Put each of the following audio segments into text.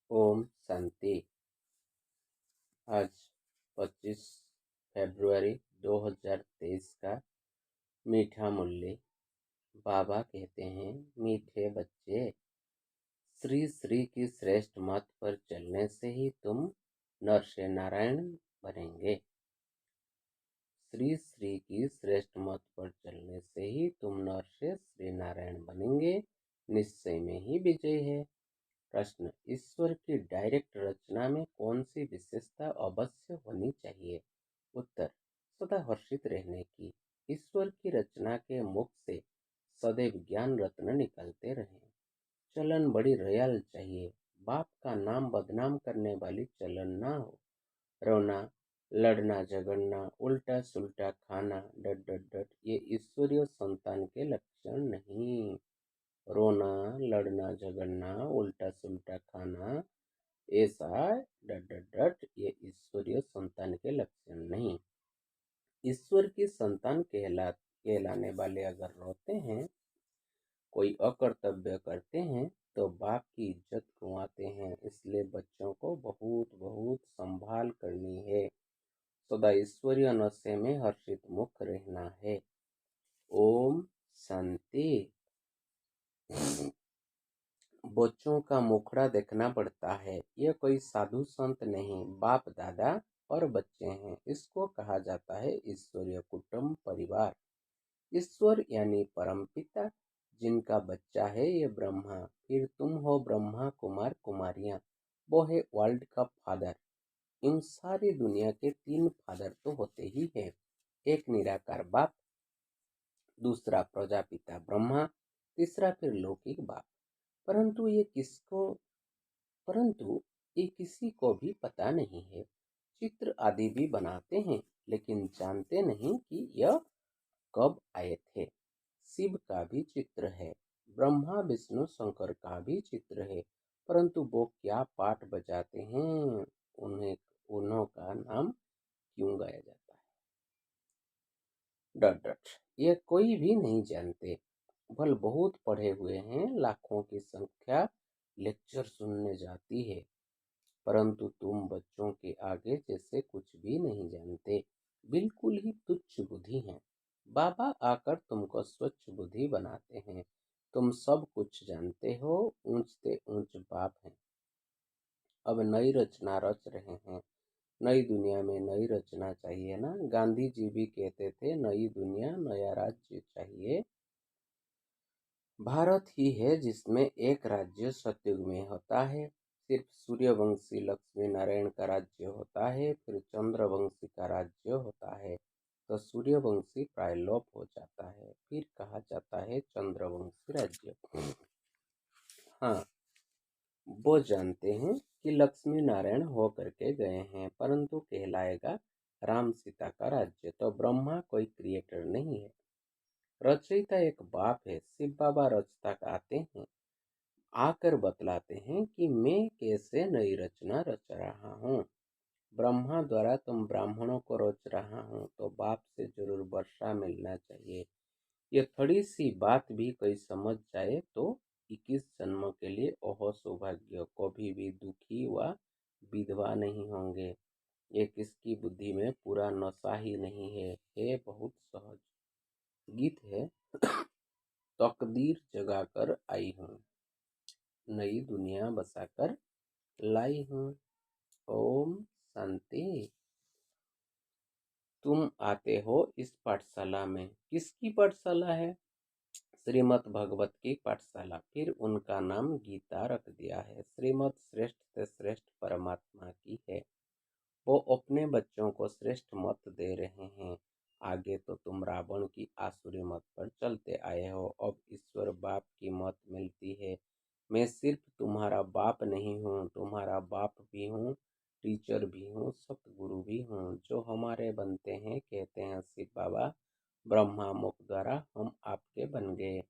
ओम शांति। आज 25 फरवरी 2023 का मीठा मूल्य। बाबा कहते हैं, मीठे बच्चे, श्री श्री की श्रेष्ठ मत पर चलने से ही तुम नर से नारायण बनेंगे। श्री श्री की श्रेष्ठ मत पर चलने से ही तुम नर से श्री नारायण बनेंगे। निश्चय में ही विजय है। प्रश्न, ईश्वर की डायरेक्ट रचना में कौन सी विशेषता अवश्य होनी चाहिए? उत्तर, सदा हर्षित रहने की। ईश्वर की रचना के मुख से सदैव ज्ञान रत्न निकलते रहें। चलन बड़ी रयाल चाहिए। बाप का नाम बदनाम करने वाली चलन ना हो। रोना, लड़ना झगड़ना, उल्टा सुल्टा खाना, डट डट डट, ये ईश्वरीय संतान के लक्षण नहीं। रोना, लड़ना झगड़ना, उल्टा सुल्टा खाना, ऐसा डट डट डट, ये ईश्वरीय संतान के लक्षण नहीं। ईश्वर की संतान कहलाने वाले अगर रोते हैं, कोई अकर्तव्य करते हैं, तो बाप की इज्जत गंवाते हैं। इसलिए बच्चों को बहुत बहुत संभाल करनी है। सदा ईश्वरीय नशे में हर्षित मुख रहना है। ओम शांति। बच्चों का मुखड़ा देखना पड़ता है। ये कोई साधु संत नहीं, बाप दादा और बच्चे हैं। इसको कहा जाता है ईश्वरीय कुटुंब परिवार। ईश्वर यानी परमपिता, जिनका बच्चा है ये ब्रह्मा। फिर तुम हो ब्रह्मा कुमार कुमारियां। वो है वर्ल्ड का फादर। इन सारी दुनिया के 3 फादर तो होते ही है। एक निराकार बाप, दूसरा प्रजापिता ब्रह्मा, तीसरा फिर लौकिक बाप। परंतु ये किसी को भी पता नहीं है। चित्र आदि भी बनाते हैं, लेकिन जानते नहीं कि यह कब आए थे। शिव का भी चित्र है, ब्रह्मा विष्णु शंकर का भी चित्र है, परंतु वो क्या पाठ बजाते हैं, उन्हों का नाम क्यों गाया जाता है? डट डट, ये कोई भी नहीं जानते। भल बहुत पढ़े हुए हैं, लाखों की संख्या लेक्चर सुनने जाती है, परंतु तुम बच्चों के आगे जैसे कुछ भी नहीं जानते। बिल्कुल ही तुच्छ बुद्धि हैं। बाबा आकर तुमको स्वच्छ बुद्धि बनाते हैं। तुम सब कुछ जानते हो। ऊंचते ऊंच बाप हैं। अब नई रचना रच रहे हैं। नई दुनिया में नई रचना चाहिए ना। गांधी जी भी कहते थे, नई दुनिया नया राज्य चाहिए। भारत ही है जिसमें एक राज्य सतयुग में होता है। सिर्फ सूर्यवंशी लक्ष्मी नारायण का राज्य होता है, फिर चंद्रवंशी का राज्य होता है, तो सूर्यवंशी प्राय लोप हो जाता है, फिर कहा जाता है चंद्रवंशी राज्य। हाँ, वो जानते हैं कि लक्ष्मी नारायण हो करके गए हैं, परंतु कहलाएगा राम सीता का राज्य। तो ब्रह्मा कोई क्रिएटर नहीं है, रचयिता एक बाप है। शिव बाबा रचता आते हैं, आकर बतलाते हैं कि मैं कैसे नई रचना रच रहा हूँ। ब्रह्मा द्वारा तुम ब्राह्मणों को रच रहा हूँ, तो बाप से जरूर वर्षा मिलना चाहिए। ये थोड़ी सी बात भी कोई समझ जाए तो 21 जन्मों के लिए ओहो सौभाग्य, कभी भी दुखी व विधवा नहीं होंगे। ये किसकी बुद्धि में पूरा नशा ही नहीं है। बहुत सहज गीत है। तकदीर जगाकर आई हूँ, नई दुनिया बसाकर लाई हूँ। ओम शांति। तुम आते हो इस पाठशाला में। किसकी पाठशाला है? श्रीमद् भगवत की पाठशाला। फिर उनका नाम गीता रख दिया है। श्रीमद् श्रेष्ठ से श्रेष्ठ परमात्मा की है। वो अपने बच्चों को श्रेष्ठ मत दे रहे हैं। आगे तो तुम रावण की आसुरी मत पर चलते आए हो, अब ईश्वर बाप की मत मिलती है। मैं सिर्फ तुम्हारा बाप नहीं हूँ, तुम्हारा बाप भी हूँ, टीचर भी हूँ, सतगुरु भी हूँ। जो हमारे बनते हैं, कहते हैं शिव बाबा, ब्रह्मा मुख द्वारा हम आपके बन गए।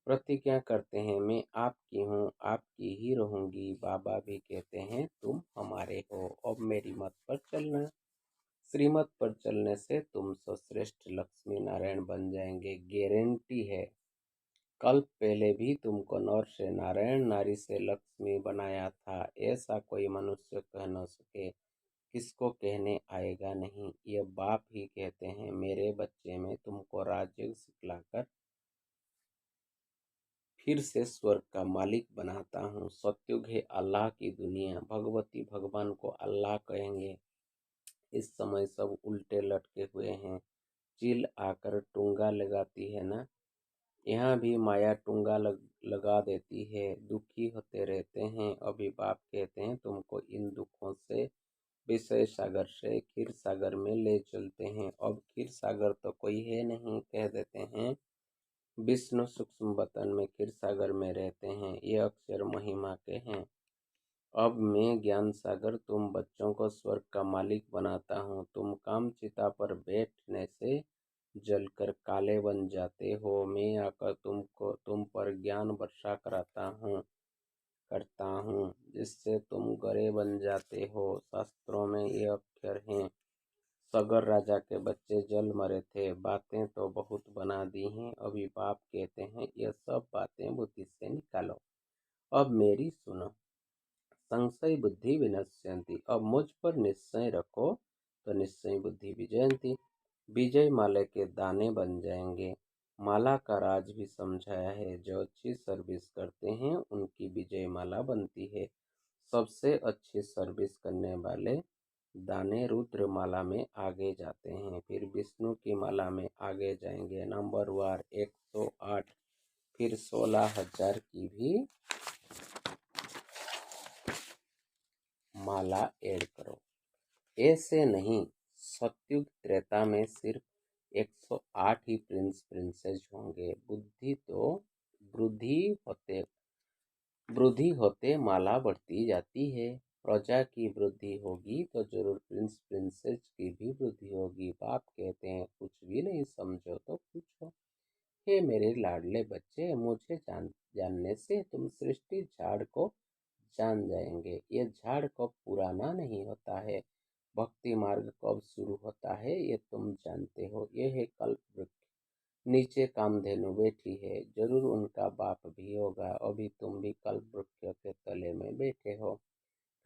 प्रतिज्ञा करते हैं, मैं आपकी हूँ, आपकी ही रहूंगी। बाबा भी कहते हैं, तुम हमारे हो, अब मेरी मत पर चलना। श्रीमत पर चलने से तुम सर्वश्रेष्ठ लक्ष्मी नारायण बन जाएंगे, गारंटी है। कल्प पहले भी तुमको नर से नारायण, नारी से लक्ष्मी बनाया था। ऐसा कोई मनुष्य कह न सके, किसको कहने आएगा नहीं। ये बाप ही कहते हैं, मेरे बच्चे में तुमको राजयोग सिखलाकर फिर से स्वर्ग का मालिक बनाता हूँ। सत्युग है अल्लाह की दुनिया, भगवती भगवान को अल्लाह कहेंगे। इस समय सब उल्टे लटके हुए हैं। चील आकर टूंगा लगाती है ना, यहाँ भी माया टूंगा लगा देती है। दुखी होते रहते हैं। अभी बाप कहते हैं, तुमको इन दुखों से विषय सागर से क्षीर सागर में ले चलते हैं। अब क्षीर सागर तो कोई है नहीं, कह देते हैं। विष्णु सूक्ष्म वतन में क्षीर सागर में रहते हैं। ये अक्षर महिमा के हैं। अब मैं ज्ञान सागर तुम बच्चों को स्वर्ग का मालिक बनाता हूँ। तुम काम चिता पर बैठने से जलकर काले बन जाते हो। मैं आकर तुम पर ज्ञान वर्षा करता हूँ, जिससे तुम गरे बन जाते हो। शास्त्रों में ये अक्षर हैं। सगर राजा के बच्चे जल मरे थे। बातें तो बहुत बना दी हैं। अभी बाप कहते हैं, ये सब बातें बुद्धि से निकालो। अब मेरी सुनो। संशय बुद्धि विनश्यन्ति। अब मुझ पर निश्चय रखो तो निश्चय बुद्धि विजयंती। विजय माला के दाने बन जाएंगे। माला का राज भी समझाया है। जो अच्छी सर्विस करते हैं उनकी विजय माला बनती है। सबसे अच्छी सर्विस करने वाले दाने रुद्र माला में आगे जाते हैं, फिर विष्णु की माला में आगे जाएंगे। नंबर वार 108, फिर 16,000 की भी माला ऐड करो। ऐसे नहीं, सतयुग त्रेता में सिर्फ 108 ही प्रिंस प्रिंसेस होंगे। बुद्धि तो वृद्धि होते वृद्धि होते माला बढ़ती जाती है। प्रजा की वृद्धि होगी तो जरूर प्रिंस प्रिंसेस की भी वृद्धि होगी। बाप कहते हैं, कुछ भी नहीं समझो तो पूछो। हे मेरे लाडले बच्चे, मुझे जानने से तुम सृष्टि झाड़ को जान जाएंगे। ये झाड़ कब पुराना नहीं होता है, भक्ति मार्ग कब शुरू होता है, ये तुम जानते हो। ये है कल्प वृक्ष, नीचे कामधेनु बैठी है, जरूर उनका बाप भी होगा। अभी तुम भी कल्प वृक्ष के तले में बैठे हो।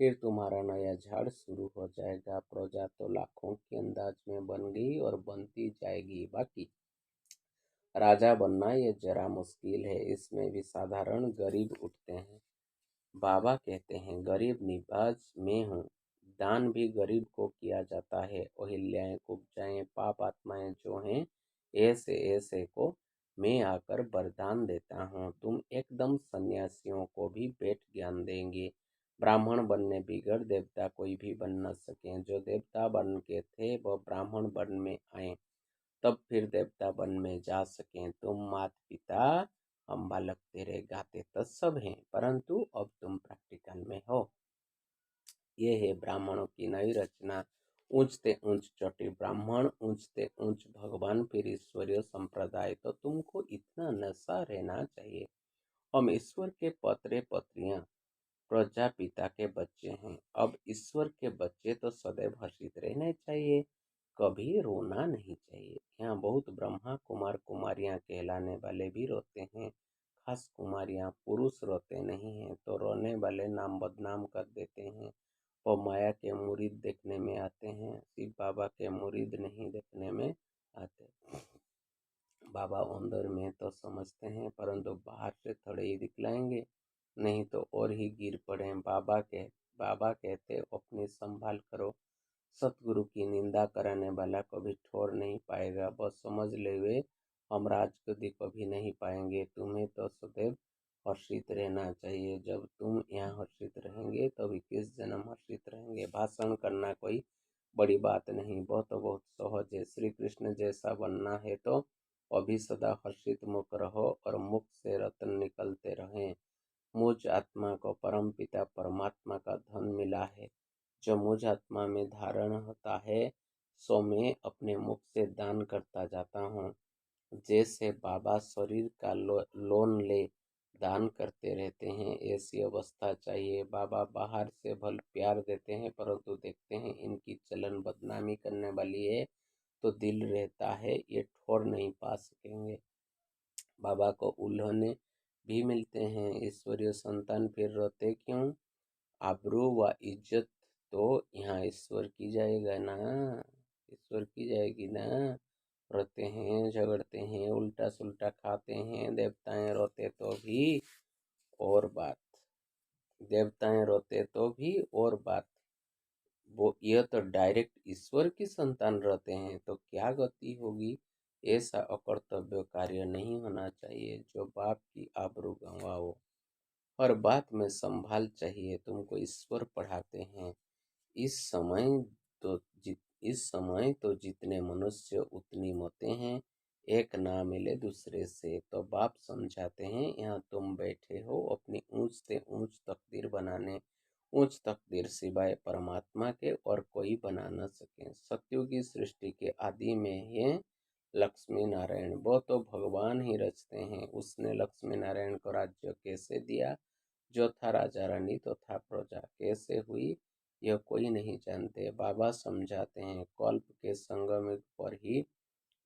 फिर तुम्हारा नया झाड़ शुरू हो जाएगा। प्रजा तो लाखों के अंदाज में बन गई और बनती जाएगी। बाकी राजा बनना ये जरा मुश्किल है। इसमें भी साधारण गरीब उठते हैं। बाबा कहते हैं, गरीब निवाज मैं हूँ। दान भी गरीब को किया जाता है। अहिल्याएं, कुब्जाएं, पाप आत्माएं जो हैं, ऐसे ऐसे को मैं आकर वरदान देता हूँ। तुम एकदम सन्यासियों को भी बैठ ज्ञान देंगे। ब्राह्मण बनने बिगड़ देवता कोई भी बन न सके। जो देवता बन के थे वह ब्राह्मण बन में आए, तब फिर देवता वन में जा सकें। तुम माता पिता हम बालक तेरे गाते तो सब हैं, परंतु अब तुम प्रैक्टिकल में हो। ये है ब्राह्मणों की नई रचना। ऊंचते ऊंच चोटी ब्राह्मण, ऊंचते ऊंच भगवान, फिर ईश्वरीय संप्रदाय। तो तुमको इतना नशा रहना चाहिए। हम ईश्वर के पत्रे पत्रियां प्रजापिता के बच्चे हैं। अब ईश्वर के बच्चे तो सदैव हर्षित रहने चाहिए, कभी रोना नहीं चाहिए। यहाँ बहुत ब्रह्मा कुमार कुमारियां कहलाने वाले भी रोते हैं। खास कुमारियां, पुरुष रोते नहीं हैं, तो रोने वाले नाम बदनाम कर देते हैं। वो माया के मुरीद देखने में आते हैं, शिव बाबा के मुरीद नहीं देखने में आते। बाबा अंदर में तो समझते हैं, परंतु बाहर से थोड़े ही दिखलाएंगे, नहीं तो और ही गिर पड़े। बाबा कहते, अपनी संभाल करो। सतगुरु की निंदा कराने वाला कभी ठोर नहीं पाएगा। बस समझ ले, वे हम राजगद्दी कभी नहीं पाएंगे। तुम्हें तो सदैव हर्षित रहना चाहिए। जब तुम यहाँ हर्षित रहेंगे तभी किस जन्म हर्षित रहेंगे। भाषण करना कोई बड़ी बात नहीं, वह तो बहुत सहज है। श्री कृष्ण जैसा बनना है तो अभी सदा हर्षित मुख रहो और मुख से रत्न निकलते रहें। मुझ आत्मा को परम पिता परमात्मा का धन मिला है, जो मुझ आत्मा में धारण होता है, सो मैं अपने मुख से दान करता जाता हूँ। जैसे बाबा शरीर का लोन ले दान करते रहते हैं, ऐसी अवस्था चाहिए। बाबा बाहर से भल प्यार देते हैं, परंतु देखते हैं इनकी चलन बदनामी करने वाली है, तो दिल रहता है ये ठोर नहीं पा सकेंगे। बाबा को उल्होंने भी मिलते हैं। ईश्वरीय संतान फिर रोते क्यों? आबरू व इज्जत तो यहाँ ईश्वर की जाएगा ना, ईश्वर की जाएगी ना। रोते हैं, झगड़ते हैं, उल्टा सुल्टा खाते हैं, देवताएं रोते तो भी और बात, देवताएं रोते तो भी और बात, वो यह तो डायरेक्ट ईश्वर की संतान रहते हैं, तो क्या गति होगी। ऐसा अकर्तव्य कार्य नहीं होना चाहिए जो बाप की आबरू गंवाओ। हर बात में संभाल चाहिए। तुमको ईश्वर पढ़ाते हैं। इस समय तो इस समय तो जितने मनुष्य उतनी मौतें हैं। एक ना मिले दूसरे से तो बाप समझाते हैं, यहाँ तुम बैठे हो अपनी ऊंच से ऊंच तकदीर बनाने। ऊंच तकदीर सिवाय परमात्मा के और कोई बना न सके। सत्युग की सृष्टि के आदि में है लक्ष्मी नारायण, वो तो भगवान ही रचते हैं। उसने लक्ष्मी नारायण को राज्य कैसे दिया? जो था राजा रानी तो था प्रजा, कैसे हुई यह कोई नहीं जानते। बाबा समझाते हैं, कल्प के संगम पर ही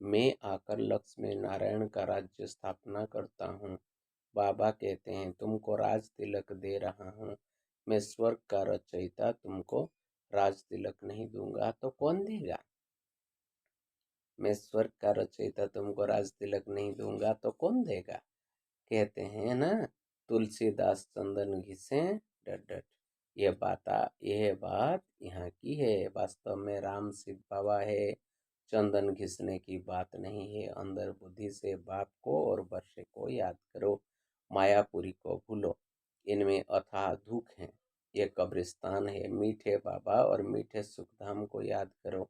मैं आकर लक्ष्मी नारायण का राज्य स्थापना करता हूँ। बाबा कहते हैं, तुमको राज तिलक दे रहा हूँ। मैं स्वर्ग का रचयिता तुमको राज तिलक नहीं दूंगा तो कौन देगा? मैं स्वर्ग का रचयिता तुमको राज तिलक नहीं दूंगा तो कौन देगा? कहते हैं ना, तुलसीदास चंदन घिसे डट डट। यह बात यहाँ की है। वास्तव में राम शिव बाबा है, चंदन घिसने की बात नहीं है। अंदर बुद्धि से बाप को और वर्षे को याद करो, मायापुरी को भूलो। इनमें अथाह दुख है। ये कब्रिस्तान है। मीठे बाबा और मीठे सुखधाम को याद करो।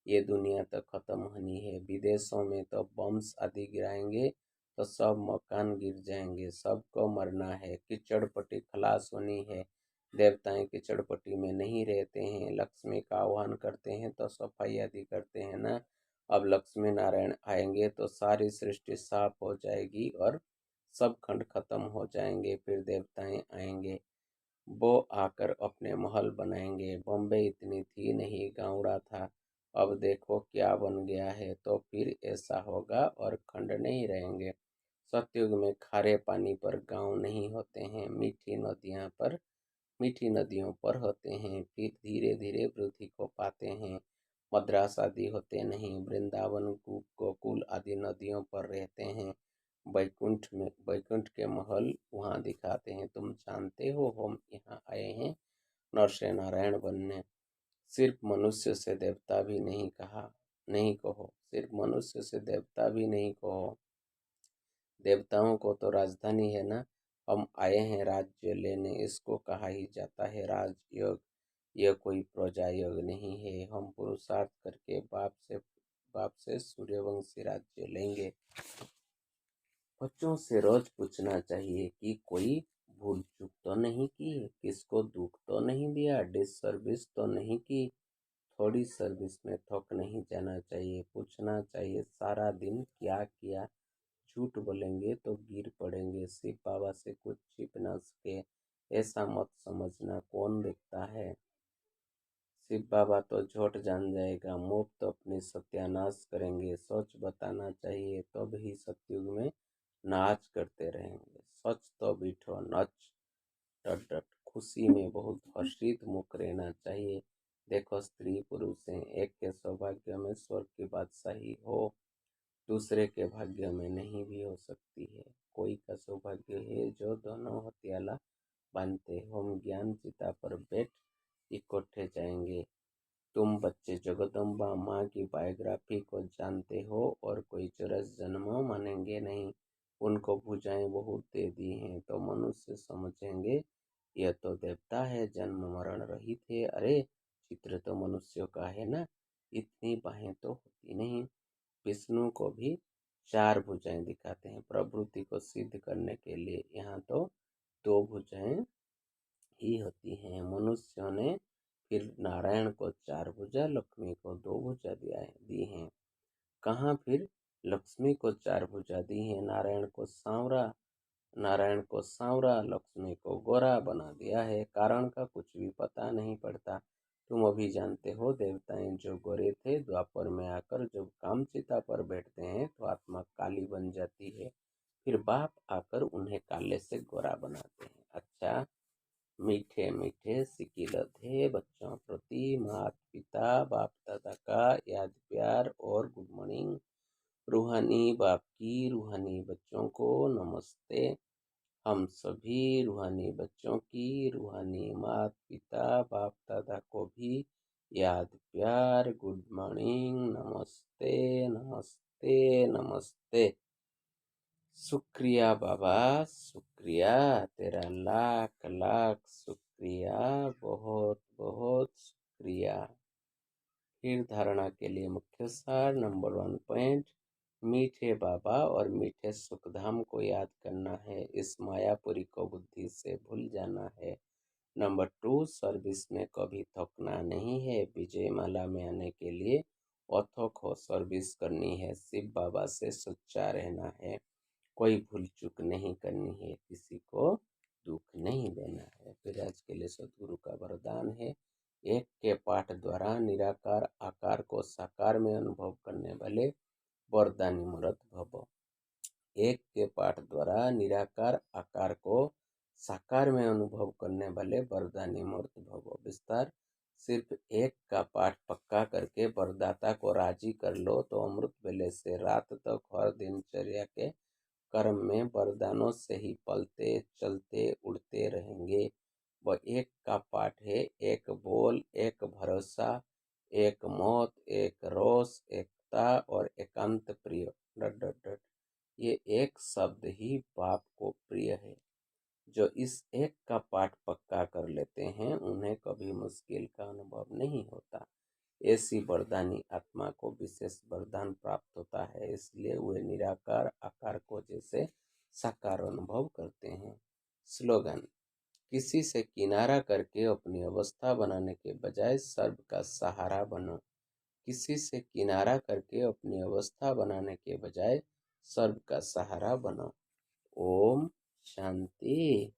ये दुनिया तो खत्म होनी है। विदेशों में तो बम्स आदि गिराएंगे तो सब मकान गिर जाएंगे। सबको मरना है। कीचड़पट्टी खलास होनी है। देवताएं कीचड़पट्टी में नहीं रहते हैं। लक्ष्मी का आह्वान करते हैं तो सफाई आदि करते हैं ना। अब लक्ष्मी नारायण आएंगे तो सारी सृष्टि साफ हो जाएगी और सब खंड खत्म हो जाएंगे। फिर देवताएं आएंगे, वो आकर अपने महल बनाएंगे। बॉम्बे इतनी थी नहीं, गाँवड़ा था। अब देखो क्या बन गया है। तो फिर ऐसा होगा और खंड नहीं रहेंगे। सतयुग में खारे पानी पर गांव नहीं होते हैं, मीठी नदियों पर होते हैं। फिर धीरे धीरे वृद्धि को पाते हैं। मद्रास आदि होते नहीं। वृंदावन गोकुल आदि नदियों पर रहते हैं। बैकुंठ के महल वहाँ दिखाते हैं। तुम जानते हो हम यहाँ आए हैं नरसे नारायण बनने। सिर्फ मनुष्य से देवता भी नहीं कहो, सिर्फ मनुष्य से देवता भी नहीं कहो। देवताओं को तो राजधानी है ना। हम आए हैं राज्य लेने, इसको कहा ही जाता है राजयोग। यह कोई प्रजा योग नहीं है। हम पुरुषार्थ करके बाप से सूर्यवंशी राज्य लेंगे। बच्चों से रोज पूछना चाहिए कि कोई भूल चूक तो नहीं की, किसको दुख तो नहीं दिया, डिससर्विस तो नहीं की। थोड़ी सर्विस में थक नहीं जाना चाहिए। पूछना चाहिए सारा दिन क्या किया। झूठ बोलेंगे तो गिर पड़ेंगे। शिव बाबा से कुछ छिप ना सके ऐसा मत समझना। कौन देखता है? शिव बाबा तो झूठ जान जाएगा। मुफ्त अपनी सत्यानाश करेंगे। सच बताना चाहिए तब ही सतयुग में नाच करते रहेंगे। सच तो बिठो नच डट डट। खुशी में बहुत हर्षित मुख रहना चाहिए। देखो स्त्री पुरुष हैं, एक के सौभाग्य में स्वर्ग की बादशाही हो, दूसरे के भाग्य में नहीं भी हो सकती है। कोई का सौभाग्य है जो दोनों हथियाला बांधते। हम ज्ञान चिता पर बैठ इकट्ठे जाएंगे। तुम बच्चे जगदम्बा माँ की बायोग्राफी को जानते हो और कोई चरस जन्म मानेंगे नहीं। उनको भुजाएं बहुत दे दी हैं तो मनुष्य समझेंगे यह तो देवता है, जन्म मरण रहित है। अरे चित्र तो मनुष्यों का है ना, इतनी बाहें तो होती नहीं। विष्णु को भी चार भुजाएं दिखाते हैं प्रवृत्ति को सिद्ध करने के लिए। यहाँ तो दो भुजाएं ही होती हैं। मनुष्यों ने फिर नारायण को चार भुजा, लक्ष्मी को दो भुजा दी हैं। कहाँ फिर लक्ष्मी को चार भुजा दी है, नारायण को सांवरा, लक्ष्मी को गोरा बना दिया है। कारण का कुछ भी पता नहीं पड़ता। तुम अभी जानते हो देवताएं जो गोरे थे द्वापर में आकर जब कामचिता पर बैठते हैं तो आत्मा काली बन जाती है। फिर बाप आकर उन्हें काले से गोरा बनाते हैं। अच्छा, मीठे मीठे सिकिलधे बच्चों प्रति माता पिता बाप दादा का याद प्यार और गुड मॉर्निंग। रूहानी बाप की रूहानी बच्चों को नमस्ते। हम सभी रूहानी बच्चों की रूहानी माता पिता बाप दादा को भी याद प्यार गुड मॉर्निंग नमस्ते नमस्ते नमस्ते। शुक्रिया बाबा, शुक्रिया, तेरा लाख लाख शुक्रिया, बहुत बहुत शुक्रिया। फिर धारणा के लिए मुख्य सार नंबर 1 पॉइंट, मीठे बाबा और मीठे सुखधाम को याद करना है, इस मायापुरी को बुद्धि से भूल जाना है। नंबर 2, सर्विस में कभी थकना नहीं है, विजय माला में आने के लिए अथक हो सर्विस करनी है, शिव बाबा से सच्चा रहना है, कोई भूल चूक नहीं करनी है, किसी को दुख नहीं देना है। फिर आज के लिए सदगुरु का वरदान है, एक के पाठ द्वारा निराकार आकार को साकार में अनुभव करने वाले वरदानी मूर्त भव। एक के पाठ द्वारा निराकार आकार को साकार में अनुभव करने वाले वरदानी मूर्त भव। विस्तार, सिर्फ एक का पाठ पक्का करके वरदाता को राजी कर लो तो अमृत वेले से रात तक हर दिनचर्या के कर्म में वरदानों से ही पलते चलते उड़ते रहेंगे। वह एक का पाठ है, एक बोल, एक भरोसा, एक मौत, एक रोष, एकता और एकांत प्रिय डट डट डट। ये एक शब्द ही बाप को प्रिय है। जो इस एक का पाठ पक्का कर लेते हैं उन्हें कभी मुश्किल का अनुभव नहीं होता। ऐसी वरदानी आत्मा को विशेष वरदान प्राप्त होता है, इसलिए वे निराकार आकार को जैसे साकार अनुभव करते हैं। स्लोगन, किसी से किनारा करके अपनी अवस्था बनाने के बजाय सर्व का सहारा बनो। किसी से किनारा करके अपनी अवस्था बनाने के बजाय सर्व का सहारा बनो। ओम शांति।